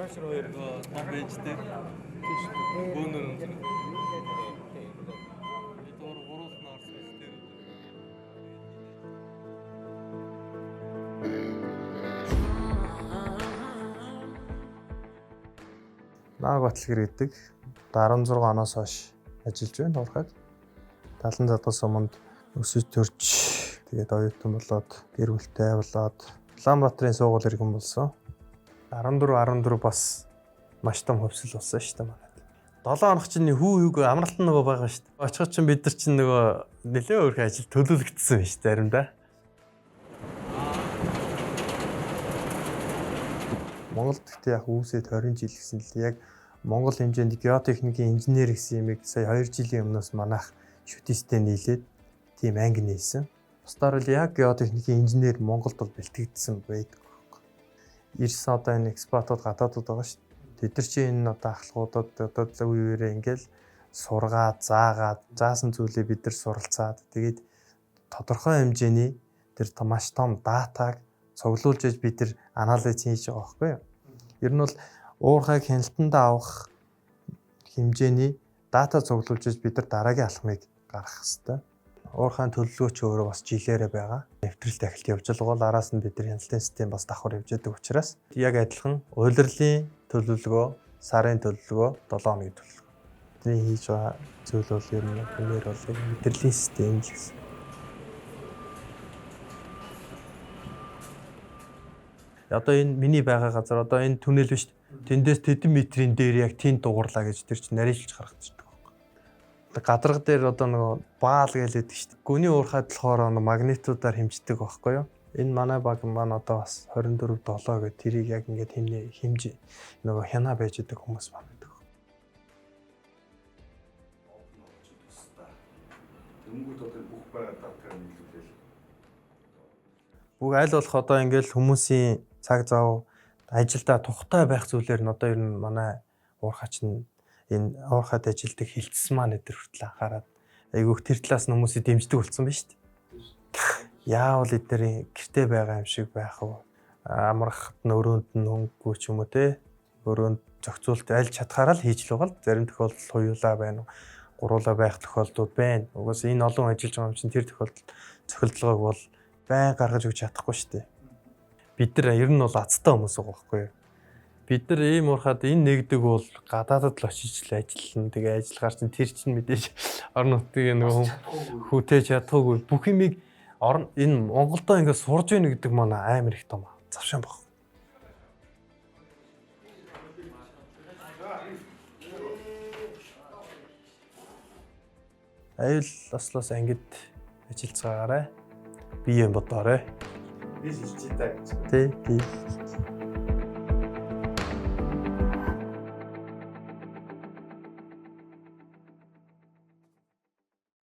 Pressure хоёр том бенчтэй бөөнөр энэ доор гуруулт наарс дээр Наа Батлгэр гэдэг 16 оноос хойш ажиллаж байна уурхайд. 70 задгаас өмнө өсөж төрж тэгээд оюутан болоод гэр бүлтэй болоод Улаанбаатарын суугуул иргэн болсон. 14 бас маш том хөвсөл болсон шүү дээ манайд. 7 хоног чинь хүү юуг амралтан нөгөө байгаа шүү дээ. Очиход чинь бид нар чинь нөгөө нэлээд өөрхөн ажил төлөвлөгдсөн байна шүү дээ заримдаа. Монголд гэхдээ яг үүсээд 20 жил гэсэн л яг Монгол хэмжээнд геотехникийн инженер гэсэн юмыг сая 2 жилийн өмнөөс манайх шүтисттэй нийлээд тийм анги нээсэн. Бусдаар л яг геотехникийн инженер Монголд бол бэлтгэгдсэн байдаг. Ирсэн одоо энэ экспортууд гадаадууд байгаа шүү дээ. Тэд нар чинь энэ одоо ахлахуудад одоо үеэрээ ингээл сургаад, заагаад, заасан зүйлээ бид нар суралцаад тэгээд тодорхой хэмжээний тэр маш том датаг цуглуулж бид нар анализ хийж байгаа байхгүй юу? Ер нь бол уурхайг хяналтандаа авах хэмжээний дата цуглуулж бид нар дараагийн алхмыг гаргах хэрэгтэй. Уурхайн төлөвлөгөөч өөрөө бас жилээрээ байгаа. Нэвтрэлт ахилт явж байгаа бол араас нь бид нар хяналтын систем бас давхар явж байгаа учраас яг адилхан улирлын төлөвлөгөө, сарын төлөвлөгөө, 7 хоногийн төлөвлөгөө. Бидний хийж байгаа зүйл бол ер нь хүнээр бол мэдрэлийн систем л гэсэн. Одоо энэ миний байгаа газар одоо энэ түнэл биш. Тэндээс тэдэн метрийн дээр яг тийм дугуурлаа гэж тэр чинь нарийнжилж гаргагдчихдаг байхгүй. Одоо гадарга дээр одоо нөгөө баал гэлээд шүү дээ. Гүний уурхайд болохоор магнитуудаар хэмждэг байхгүй юу? Энэ манай баг маань одоо бас 24/7 гэдэг тэрийг яг ингээд хэмжээ нөгөө хянаа байж байгаа хүмүүс байна гэдэг. Тэнгүүд одоо бүх байгаа датагаа нийлүүлээл. Бүх аль болох одоо ингээд хүмүүсийн цаг зав ажилдаа тухтай байх зүйлээр нь одоо ер нь манай уурхач нь энэ уурхайд ажилдаг хилцсэн маань өдр хүртэл анхаарад айгүйх тэр талаас нь хүмүүсийг дэмждэг болсон байна шүү дээ. Яавал эднэрийн гэртээ байгаа юм шиг байх вэ? Амрахт нь өрөөнд нь хөнгөгүй ч юм уу те. Өрөөнд зохицуулт аль чадхаараа л хийж л байгаа л зарим тохиолдолд хоёулаа байна. Гуруулаа байх тохиолдлууд байна. Угаас энэ олон ажиллаж байгаа юм чинь тэр тохиолдолд цохилдлогыг бол байн гаргаж өгч чадахгүй шүү дээ. Бид нар ер нь бол азтай хүмүүс байгаа байхгүй юу? Бид нар ийм уурхад энэ нэгдэг бол гадаадад л очиж л ажиллана. Тэгээ ажиллагаар чинь тэр чинь мэдээж орон нутгийн нөгөө хүүтэй чадахгүй бүх юмыг энэ Монголдоо ингээд сурж ийн гэдэг манай амар их том завшаан баг. Аюул ослоос ангид ажиллацгаагаарай. Бие бодоорой. Би шилжиж таа гэж. Тий.